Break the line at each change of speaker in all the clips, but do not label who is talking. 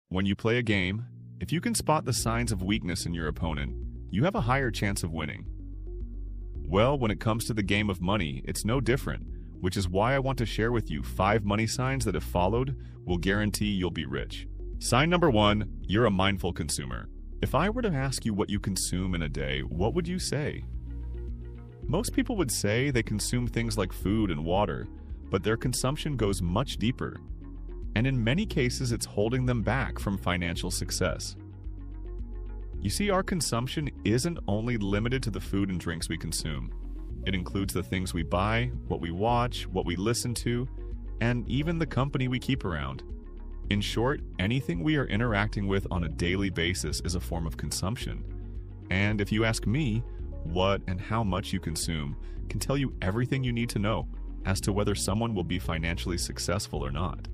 When you play a game, if you can spot the signs of weakness in your opponent, you have a higher chance of winning. Well, when it comes to the game of money, it's no different, which is why I want to share with you 5 money signs that if followed, will guarantee you'll be rich. Sign number 1, you're a mindful consumer. If I were to ask you what you consume in a day, what would you say? Most people would say they consume things like food and water, but their consumption goes much deeper. And in many cases, it's holding them back from financial success. You see, our consumption isn't only limited to the food and drinks we consume. It includes the things we buy, what we watch, what we listen to, and even the company we keep around. In short, anything we are interacting with on a daily basis is a form of consumption. And if you ask me, what and how much you consume can tell you everything you need to know as to whether someone will be financially successful or not.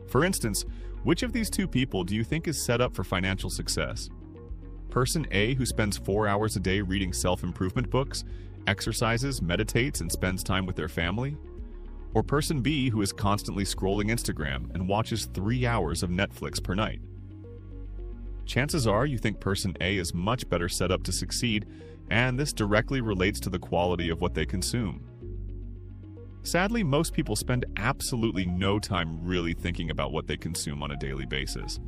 For instance, which of these 2 people do you think is set up for financial success? Person A, who spends 4 hours a day reading self-improvement books, exercises, meditates, and spends time with their family? Or person B, who is constantly scrolling Instagram and watches 3 hours of Netflix per night? Chances are you think person A is much better set up to succeed, and this directly relates to the quality of what they consume. Sadly, most people spend absolutely no time really thinking about what they consume on a daily basis.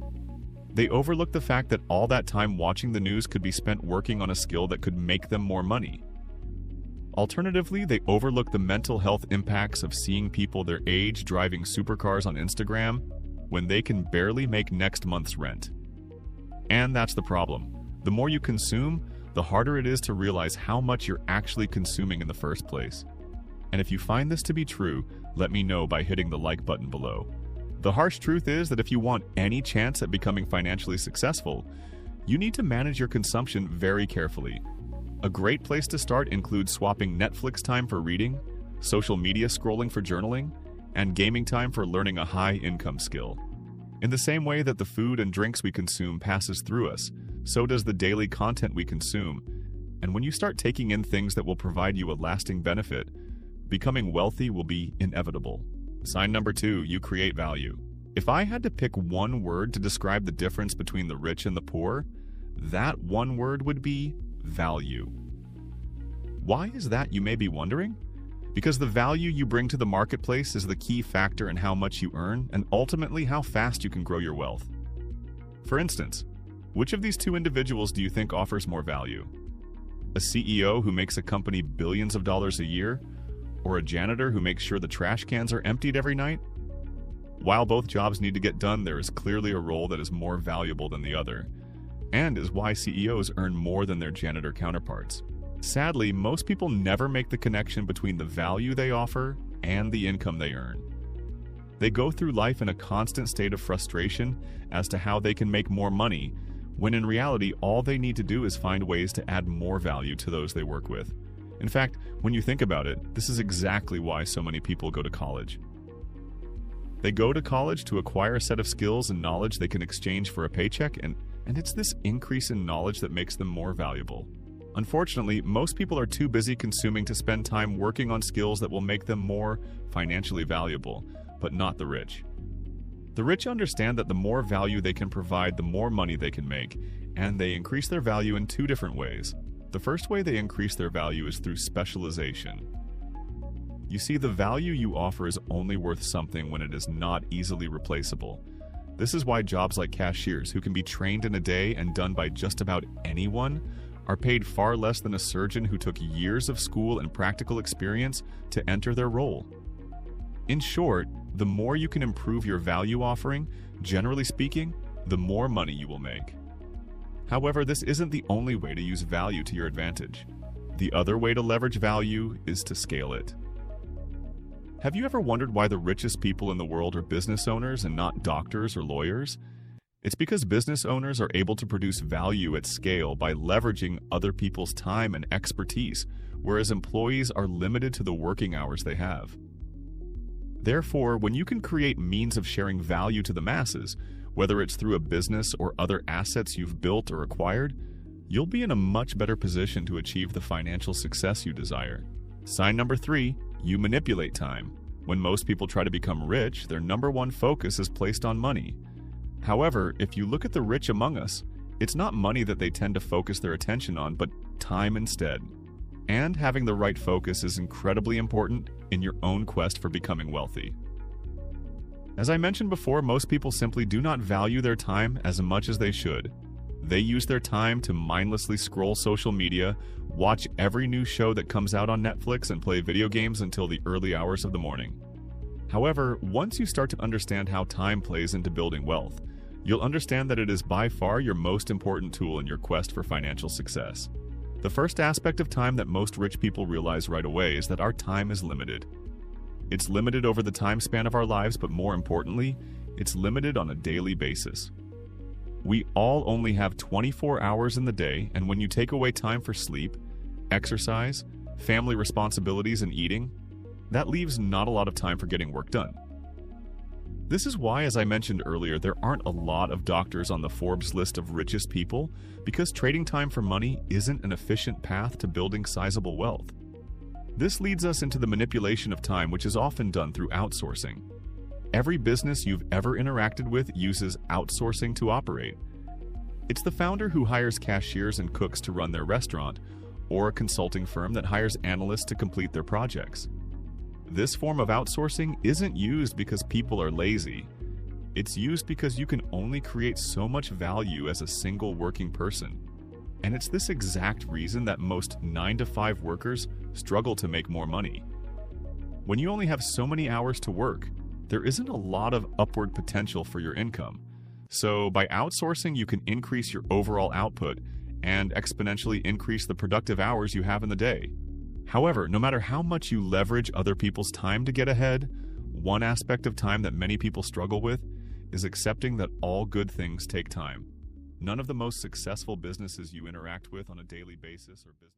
They overlook the fact that all that time watching the news could be spent working on a skill that could make them more money. Alternatively, they overlook the mental health impacts of seeing people their age driving supercars on Instagram when they can barely make next month's rent. And that's the problem. The more you consume, the harder it is to realize how much you're actually consuming in the first place. And if you find this to be true, let me know by hitting the like button below. The harsh truth is that if you want any chance at becoming financially successful, you need to manage your consumption very carefully. A great place to start includes swapping Netflix time for reading, social media scrolling for journaling, and gaming time for learning a high-income skill. In the same way that the food and drinks we consume passes through us, so does the daily content we consume. And when you start taking in things that will provide you a lasting benefit, becoming wealthy will be inevitable. Sign number 2, you create value. If I had to pick one word to describe the difference between the rich and the poor, that one word would be value. Why is that, you may be wondering? Because the value you bring to the marketplace is the key factor in how much you earn and ultimately how fast you can grow your wealth. For instance, which of these 2 individuals do you think offers more value? A CEO who makes a company billions of dollars a year, or a janitor who makes sure the trash cans are emptied every night? While both jobs need to get done, there is clearly a role that is more valuable than the other, and is why CEOs earn more than their janitor counterparts. Sadly, most people never make the connection between the value they offer and the income they earn. They go through life in a constant state of frustration as to how they can make more money, when in reality all they need to do is find ways to add more value to those they work with. In fact, when you think about it, this is exactly why so many people go to college. They go to college to acquire a set of skills and knowledge they can exchange for a paycheck, and it's this increase in knowledge that makes them more valuable. Unfortunately, most people are too busy consuming to spend time working on skills that will make them more financially valuable, but not the rich. The rich understand that the more value they can provide, the more money they can make, and they increase their value in 2 different ways. The first way they increase their value is through specialization. You see, the value you offer is only worth something when it is not easily replaceable. This is why jobs like cashiers, who can be trained in a day and done by just about anyone, are paid far less than a surgeon who took years of school and practical experience to enter their role. In short, the more you can improve your value offering, generally speaking, the more money you will make. However, this isn't the only way to use value to your advantage. The other way to leverage value is to scale it. Have you ever wondered why the richest people in the world are business owners and not doctors or lawyers? It's because business owners are able to produce value at scale by leveraging other people's time and expertise, whereas employees are limited to the working hours they have. Therefore, when you can create means of sharing value to the masses, whether it's through a business or other assets you've built or acquired, you'll be in a much better position to achieve the financial success you desire. Sign number 3, you manipulate time. When most people try to become rich, their number 1 focus is placed on money. However, if you look at the rich among us, it's not money that they tend to focus their attention on, but time instead. And having the right focus is incredibly important in your own quest for becoming wealthy. As I mentioned before, most people simply do not value their time as much as they should. They use their time to mindlessly scroll social media, watch every new show that comes out on Netflix, and play video games until the early hours of the morning. However, once you start to understand how time plays into building wealth, you'll understand that it is by far your most important tool in your quest for financial success. The first aspect of time that most rich people realize right away is that our time is limited. It's limited over the time span of our lives, but more importantly, it's limited on a daily basis. We all only have 24 hours in the day, and when you take away time for sleep, exercise, family responsibilities, and eating, that leaves not a lot of time for getting work done. This is why, as I mentioned earlier, there aren't a lot of doctors on the Forbes list of richest people, because trading time for money isn't an efficient path to building sizable wealth. This leads us into the manipulation of time, which is often done through outsourcing. Every business you've ever interacted with uses outsourcing to operate. It's the founder who hires cashiers and cooks to run their restaurant, or a consulting firm that hires analysts to complete their projects. This form of outsourcing isn't used because people are lazy. It's used because you can only create so much value as a single working person. And it's this exact reason that most 9-to-5 workers struggle to make more money. When you only have so many hours to work, there isn't a lot of upward potential for your income. So by outsourcing, you can increase your overall output and exponentially increase the productive hours you have in the day. However, no matter how much you leverage other people's time to get ahead, one aspect of time that many people struggle with is accepting that all good things take time. None of the most successful businesses you interact with on a daily basis or business